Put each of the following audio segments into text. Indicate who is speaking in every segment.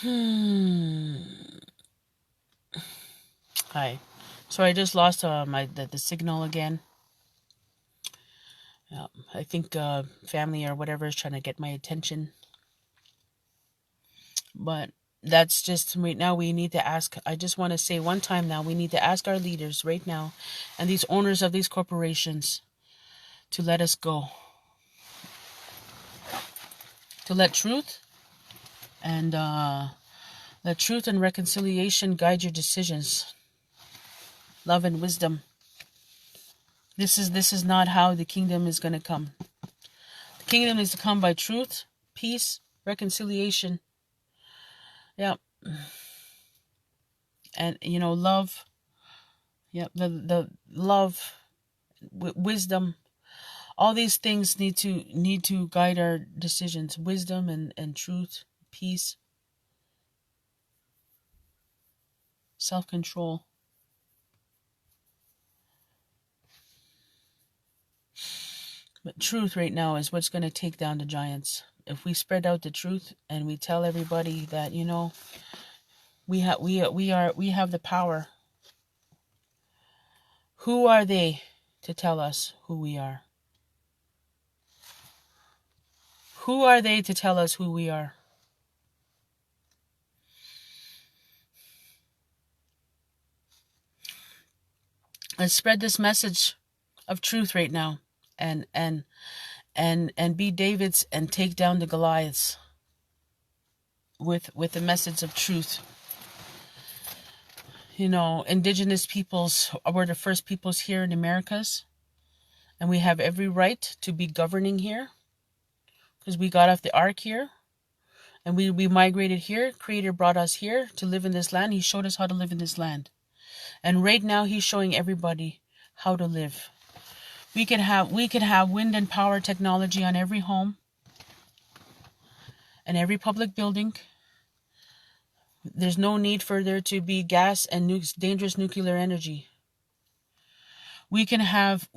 Speaker 1: Hmm. Hi. So I just lost the signal again. I think family or whatever is trying to get my attention, but that's just right now. We need to ask. I just want to say one time now. We need to ask our leaders right now, and these owners of these corporations, to let us go, to let truth and let truth and reconciliation guide your decisions. Love and wisdom. This is not how the kingdom is going to come. The kingdom is to come by truth, peace, reconciliation. Yeah, and love. Yeah, the love, wisdom. All these things need to guide our decisions. Wisdom and truth, peace, self-control. But truth right now is what's going to take down the giants. If we spread out the truth and we tell everybody that we have the power. Who are they to tell us who we are? Who are they to tell us who we are? Let's spread this message of truth right now, and be Davids and take down the Goliaths with the message of truth. Indigenous peoples were the first peoples here in Americas, and we have every right to be governing here because we got off the ark here, and we migrated here. Creator brought us here to live in this land. He showed us how to live in this land, and right now he's showing everybody how to live. We could have wind and power technology on every home and every public building. There's no need for there to be gas and dangerous nuclear energy. We can have a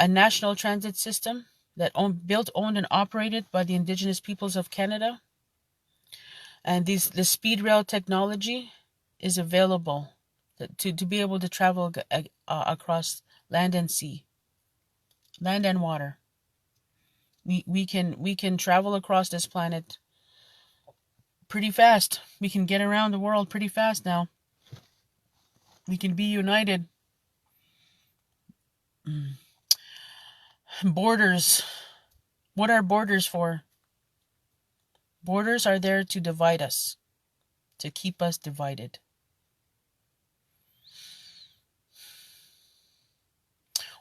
Speaker 1: national transit system that built, owned, and operated by the Indigenous peoples of Canada. And the speed rail technology is available to be able to travel across land and sea, land and water. We can travel across this planet pretty fast. We can get around the world pretty fast now. We can be united. Borders. What are borders for? Borders are there to divide us, to keep us divided.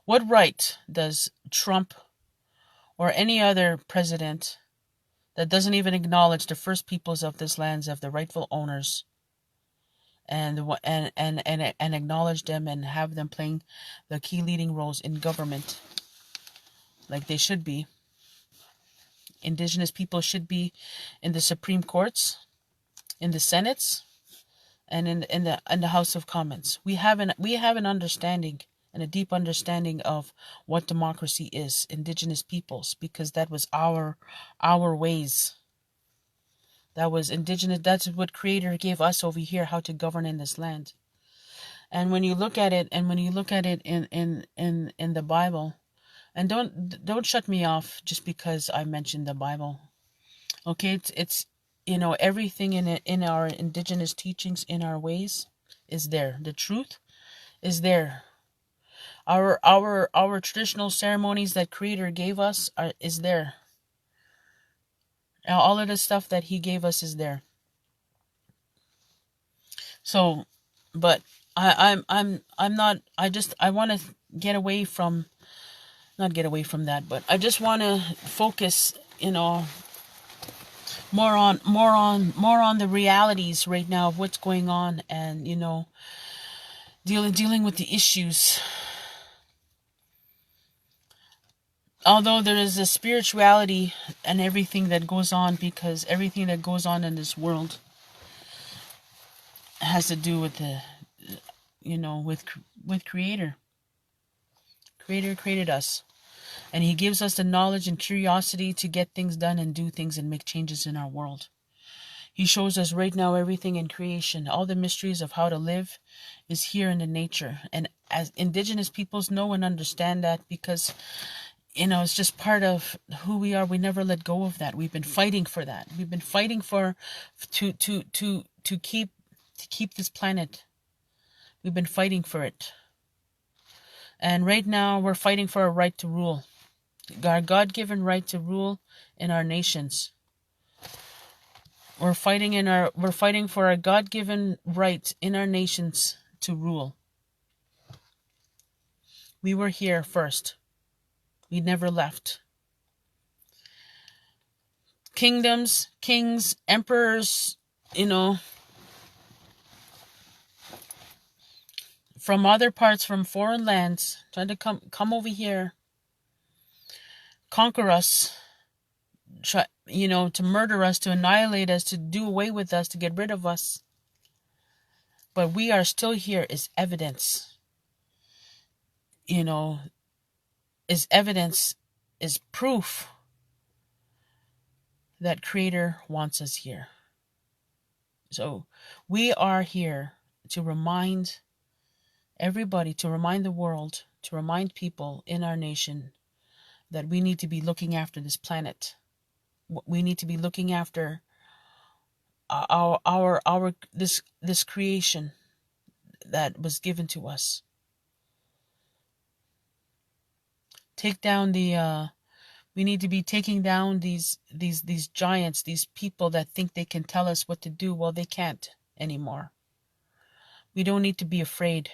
Speaker 1: What right does Trump or any other president that doesn't even acknowledge the first peoples of this land as the rightful owners and acknowledge them and have them playing the key leading roles in government like they should be? Indigenous people should be in the Supreme Courts, in the Senates, and in the House of Commons. We have an understanding and a deep understanding of what democracy is, Indigenous peoples, because that was our ways. That was Indigenous. That's what Creator gave us over here, how to govern in this land. And when you look at it, in the Bible, and don't shut me off just because I mentioned the Bible. Okay, it's everything in our Indigenous teachings, in our ways, is there. The truth is there. Our traditional ceremonies that Creator gave us is there. All of the stuff that He gave us is there. So, but I'm not. I want to get away from, not get away from that, but I just want to focus, more on the realities right now of what's going on, and dealing with the issues. Although there is a spirituality and everything that goes on, because everything that goes on in this world has to do with with Creator. Creator created us, And he gives us the knowledge and curiosity to get things done and do things and make changes in our world. He shows us right now everything in creation. All the mysteries of how to live is here in the nature. And as Indigenous peoples know and understand that, because it's just part of who we are. We never let go of that. We've been fighting for that. We've been fighting for to keep this planet. We've been fighting for it. And right now we're fighting for a right to rule. Our God-given right to rule in our nations. We're fighting for our God-given right in our nations to rule. We were here first. We never left. Kingdoms, kings, emperors, from other parts, from foreign lands, trying to come over here, conquer us, try, to murder us, to annihilate us, to do away with us, to get rid of us. But we are still here is evidence. Is evidence, is proof that Creator wants us here. So we are here to remind everybody, to remind the world, to remind people in our nation that we need to be looking after this planet. We need to be looking after our this creation that was given to us. Take down we need to be taking down these giants, these people that think they can tell us what to do. Well, they can't anymore. We don't need to be afraid.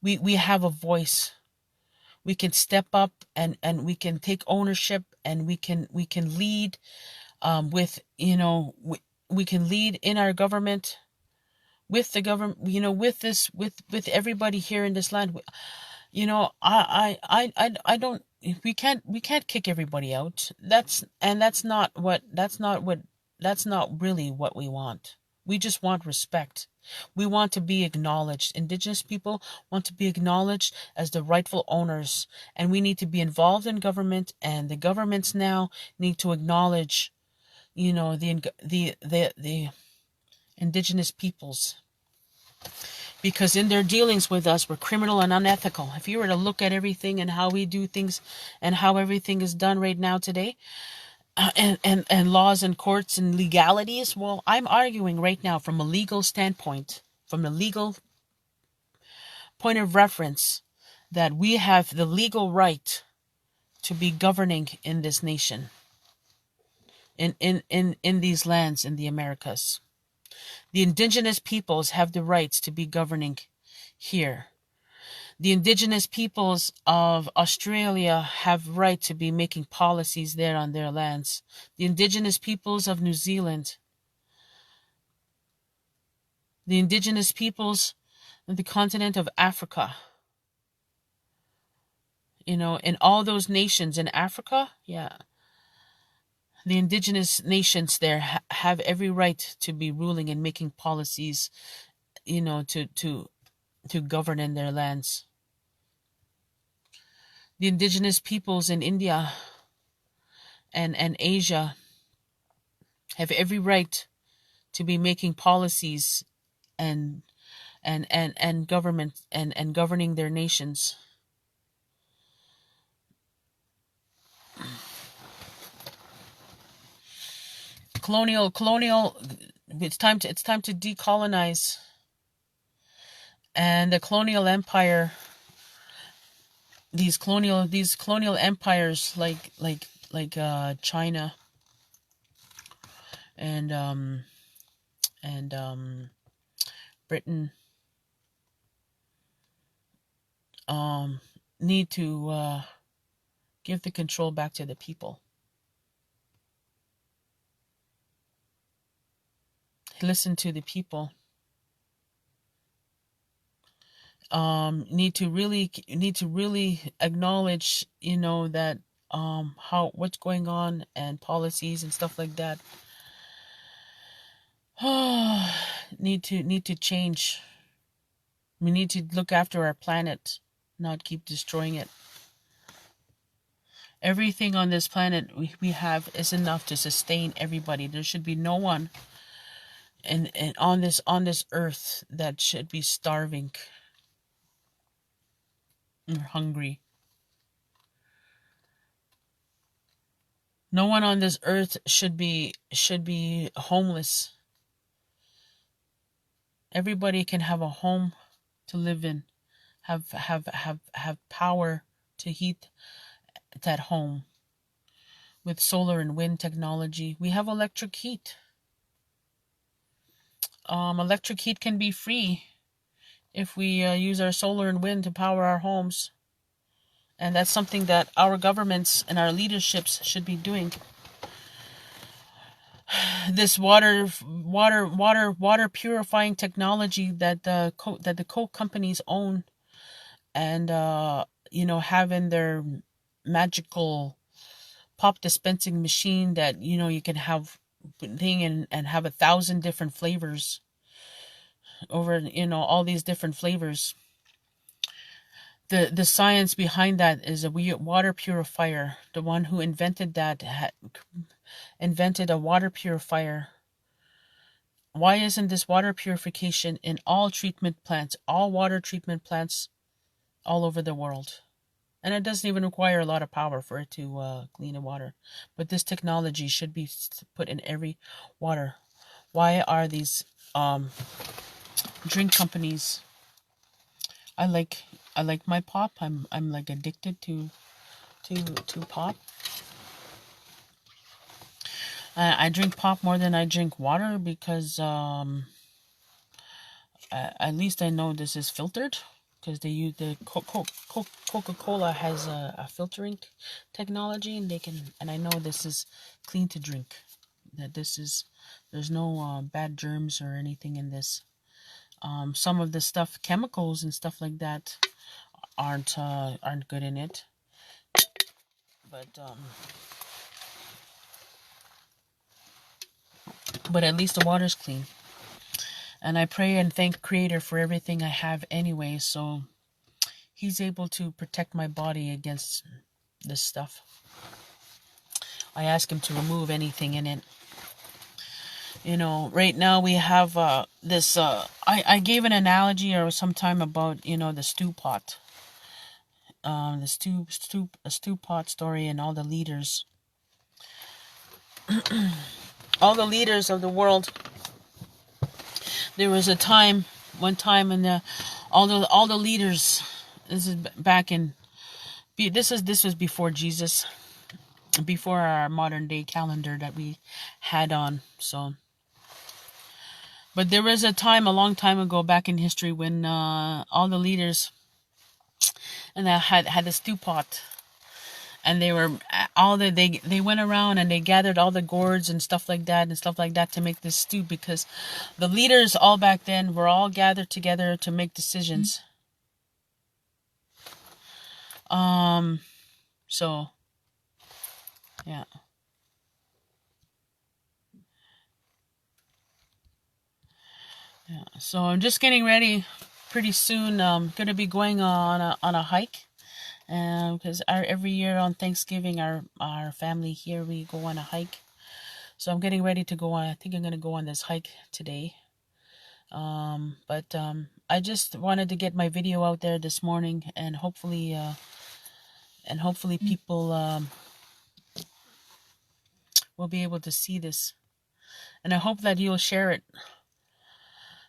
Speaker 1: We have a voice. We can step up and we can take ownership, and we can lead with we can lead in our government, with the government, with everybody here in this land. I don't. We can't kick everybody out. That's not really what we want. We just want respect. We want to be acknowledged. Indigenous people want to be acknowledged as the rightful owners, and we need to be involved in government. And the governments now need to acknowledge, the Indigenous peoples. Because in their dealings with us, we're criminal and unethical. If you were to look at everything and how we do things and how everything is done right now today, and laws and courts and legalities, well, I'm arguing right now from a legal standpoint, from the legal point of reference, that we have the legal right to be governing in this nation, in these lands, in the Americas. The Indigenous peoples have the rights to be governing here. The Indigenous peoples of Australia have right to be making policies there on their lands. The Indigenous peoples of New Zealand. The Indigenous peoples of the continent of Africa. In all those nations in Africa, yeah. The Indigenous nations there have every right to be ruling and making policies, to govern in their lands. The Indigenous peoples in India and Asia have every right to be making policies and government and governing their nations. Colonial it's time to decolonize. And the colonial empire, these colonial empires like China and Britain need to give the control back to the people. Listen to the people. Need to really acknowledge, that what's going on and policies and stuff like that. Need to change. We need to look after our planet, not keep destroying it. Everything on this planet we have is enough to sustain everybody. There should be no one and on this earth that should be starving or hungry. No one on this earth should be homeless. Everybody can have a home to live in, have power to heat that home with solar and wind technology. We have electric heat. Electric heat can be free if we use our solar and wind to power our homes. And that's something that our governments and our leaderships should be doing. This water purifying technology that the coal companies own, and have in their magical pop dispensing machine that you can have thing and have 1,000 different flavors over all these different flavors. The science behind that is a water purifier. The one who invented that invented a water purifier. Why isn't this water purification in all treatment plants, all water treatment plants all over the world? And it doesn't even require a lot of power for it to clean the water. But this technology should be put in every water. Why are these drink companies? I like my pop. I'm like addicted to pop. I drink pop more than I drink water because at least I know this is filtered, because they use the Coca-Cola has a filtering technology, and I know this is clean to drink. That there's no bad germs or anything in this. Some of the stuff, chemicals and stuff like that, aren't good in it. But at least the water's clean. And I pray and thank Creator for everything I have anyway, so He's able to protect my body against this stuff. I ask Him to remove anything in it. Right now we have this, I gave an analogy or some time about, the stew pot. The stew pot story, and all the leaders. All the leaders of the world. There was one time, and all the leaders. This is back in. This was before Jesus, before our modern day calendar that we had on. So, but there was a time, a long time ago, back in history, when all the leaders, and they had a stew pot. And they were they went around and they gathered all the gourds and stuff like that to make this stew, because the leaders all back then were all gathered together to make decisions. So yeah. So I'm just getting ready. Pretty soon, I'm gonna be going on a hike. Because every year on Thanksgiving, our family here, we go on a hike. So I'm getting ready to go on. I think I'm going to go on this hike today. But I just wanted to get my video out there this morning, and hopefully people will be able to see this. And I hope that you'll share it.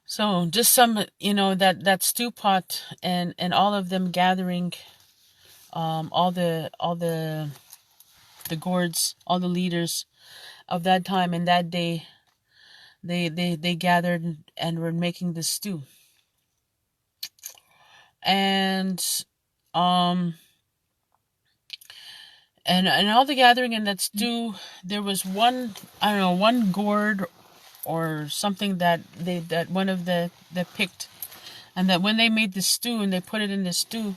Speaker 1: So just some, that stew pot and all of them gathering. All the gourds, all the leaders of that time and that day, they gathered and were making this stew. And all the gathering in that stew, there was one gourd or something that one of the picked, and that when they made the stew and they put it in the stew,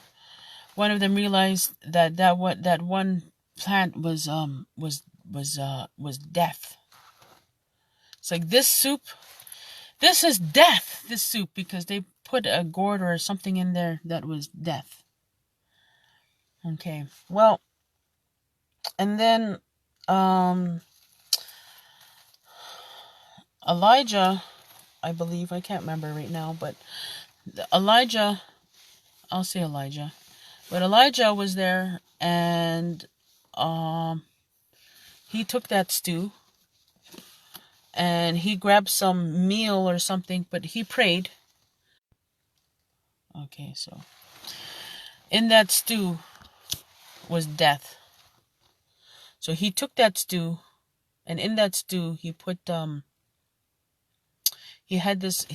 Speaker 1: one of them realized that one plant was death. It's like, this soup, this is death, this soup, because they put a gourd or something in there that was death. Okay, well, And then Elijah, I believe, I can't remember right now, but Elijah, I'll say Elijah, but Elijah was there, and he took that stew and he grabbed some meal or something, but he prayed. Okay, so in that stew was death. So he took that stew, and in that stew he put he had this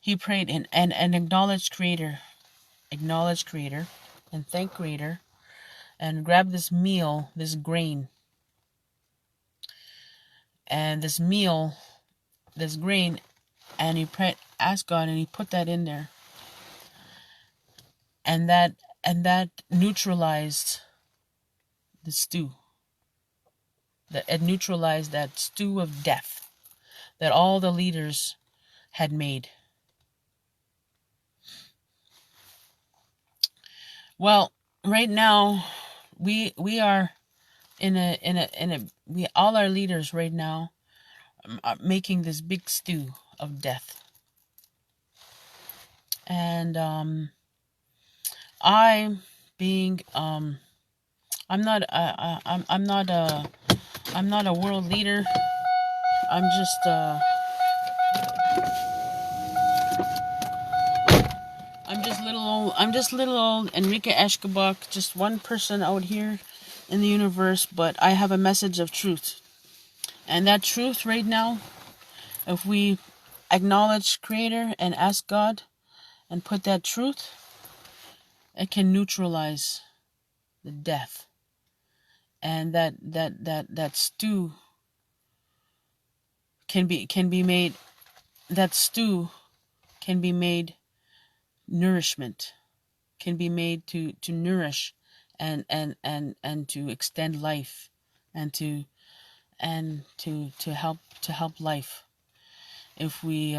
Speaker 1: he prayed and acknowledged creator, and thank creator, and grabbed this meal, this grain, and this grain, and he prayed, asked God, and he put that in there, and that neutralized the stew. That it neutralized that stew of death that all the leaders had made. Well, right now we are in a we all our leaders right now are making this big stew of death. And I being I'm not I'm not a world leader. I'm just little old Enrica Eshkibok, just one person out here in the universe, but I have a message of truth. And that truth right now, if we acknowledge Creator and ask God and put that truth, it can neutralize the death. And that stew can be made, that stew can be made nourishment, can be made to nourish and to extend life, and to help life, if we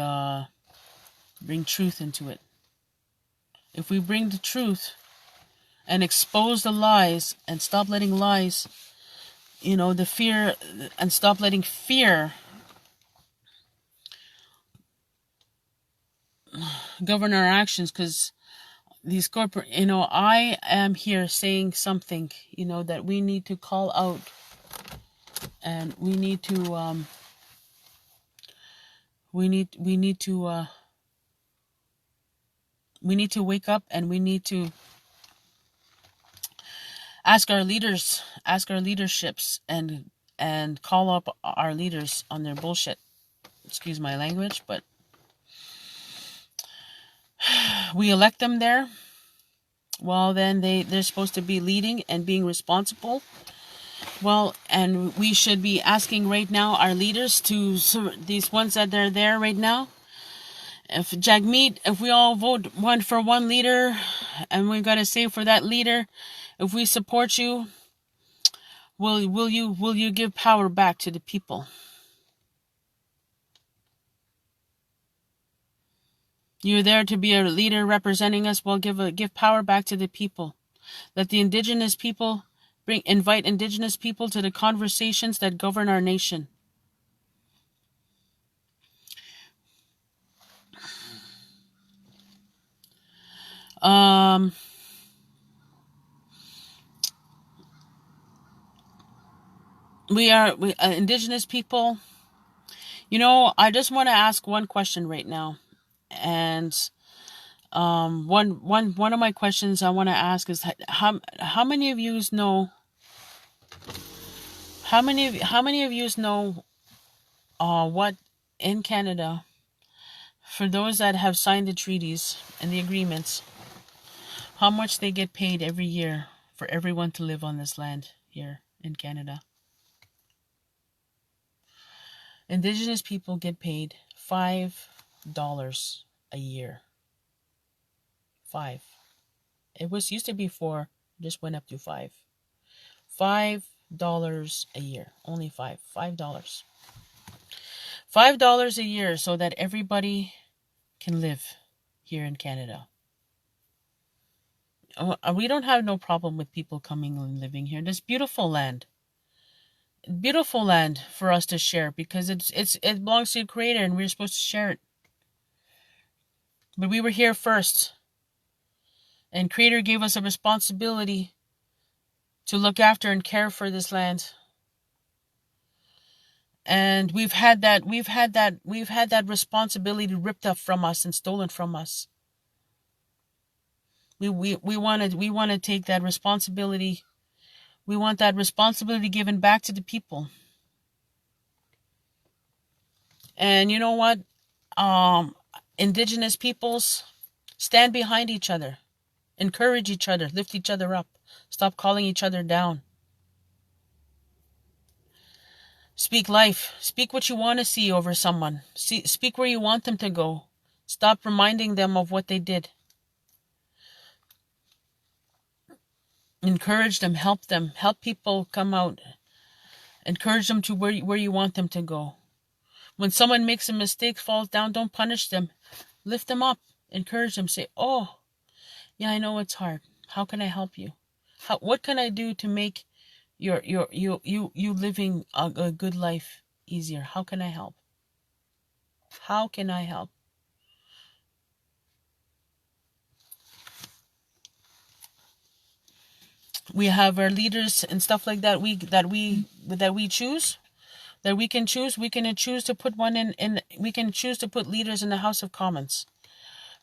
Speaker 1: bring truth into it. If we bring the truth and expose the lies and stop letting lies, the fear, and stop letting fear govern our actions, because these corporate, I am here saying something, that we need to call out, and we need to we need to wake up, and we need to ask our leaderships, and call up our leaders on their bullshit. Excuse my language, but we elect them there. Well, then they're supposed to be leading and being responsible. Well, and we should be asking right now our leaders, these ones that are there right now, if Jagmeet, if we all vote for one leader, and we got to say for that leader, if we support you, will you give power back to the people? You're there to be a leader representing us. Well, give power back to the people. Let the Indigenous people invite Indigenous people to the conversations that govern our nation. We Indigenous people. I just want to ask one question right now, and one of my questions I want to ask is how many of you know what in Canada, for those that have signed the treaties and the agreements, how much they get paid every year for everyone to live on this land here in Canada? Indigenous people get paid $5 a year. 5. It used to be 4, just went up to 5. $5 a year. Only $5. $5 a year, so that everybody can live here in Canada. We don't have no problem with people coming and living here. This beautiful land for us to share, because it belongs to the Creator, and we're supposed to share it. But we were here first, and Creator gave us a responsibility to look after and care for this land. And we've had that responsibility ripped up from us and stolen from us. We want to take that responsibility. We want that responsibility given back to the people. And you know what? Indigenous peoples, stand behind each other, encourage each other, lift each other up, stop calling each other down. Speak life. Speak what you want to see over someone. Speak where you want them to go. Stop reminding them of what they did. Encourage them, help people come out. Encourage them to where you want them to go. When someone makes a mistake, falls down, don't punish them. Lift them up. Encourage them. Say, oh, yeah, I know it's hard. How can I help you? What can I do to make you living a good life easier? How can I help? How can I help? We have our leaders and stuff like that. We choose. That we can choose. We can choose to put one in. We can choose to put leaders in the House of Commons,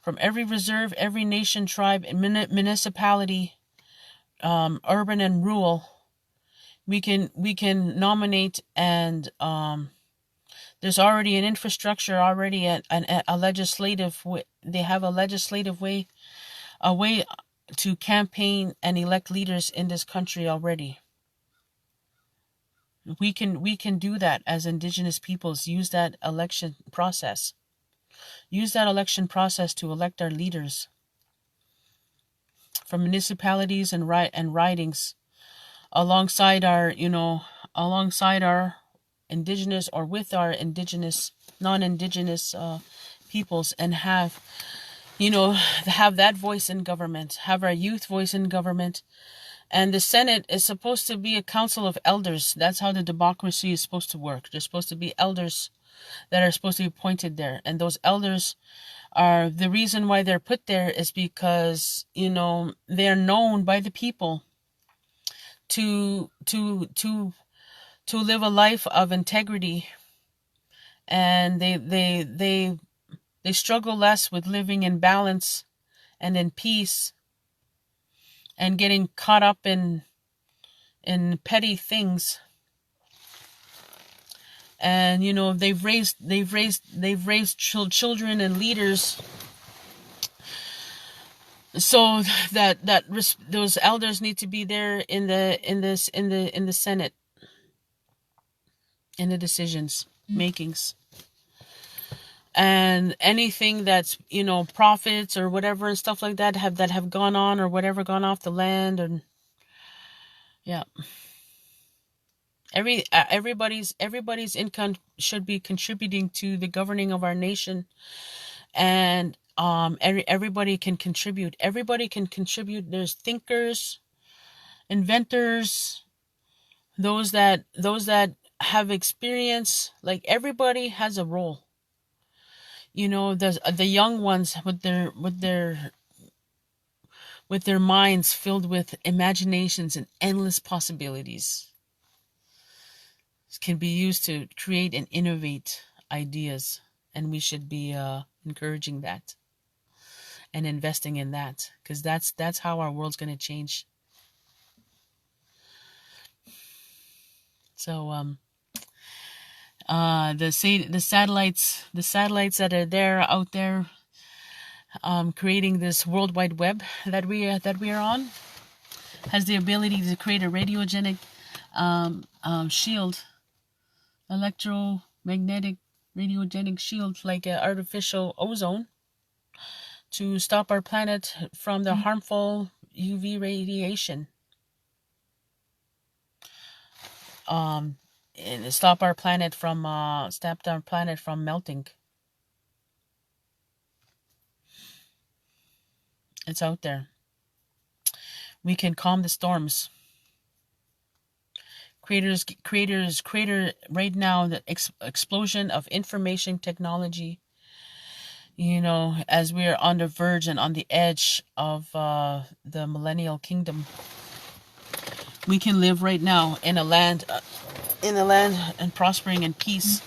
Speaker 1: from every reserve, every nation, tribe, municipality, urban and rural. We can nominate, and there's already an infrastructure, already a legislative. They have a legislative way, a way to campaign and elect leaders in this country already. We can do that as Indigenous peoples. Use that election process. Use that election process to elect our leaders from municipalities and ridings, alongside our Indigenous, or with our Indigenous, non-Indigenous peoples, and have that voice in government, have our youth voice in government. And the Senate is supposed to be a council of elders. That's how the democracy is supposed to work. There's supposed to be elders that are supposed to be appointed there. And those elders are, the reason why they're put there is because, they're known by the people to live a life of integrity. And they struggle less with living in balance and in peace, and getting caught up in petty things. And they've raised children and leaders, so that those elders need to be there in the Senate, in the decisions makings. And anything that's profits or whatever and stuff like that have gone on, or whatever, gone off the land, and everybody's income should be contributing to the governing of our nation. And everybody can contribute. There's thinkers, inventors, those that have experience. Like, everybody has a role. There's the young ones with their minds filled with imaginations and endless possibilities can be used to create and innovate ideas, and we should be encouraging that and investing in that, because that's how our world's going to change. So the satellites that are out there, creating this World Wide Web that we are on, has the ability to create a radiogenic shield, electromagnetic radiogenic shield, like an artificial ozone, to stop our planet from the harmful UV radiation. And stop our planet from melting. It's out there. We can calm the storms. Creator right now, the explosion of information technology, as we're on the verge and on the edge of the millennial kingdom. We can live right now in a land and prospering in peace.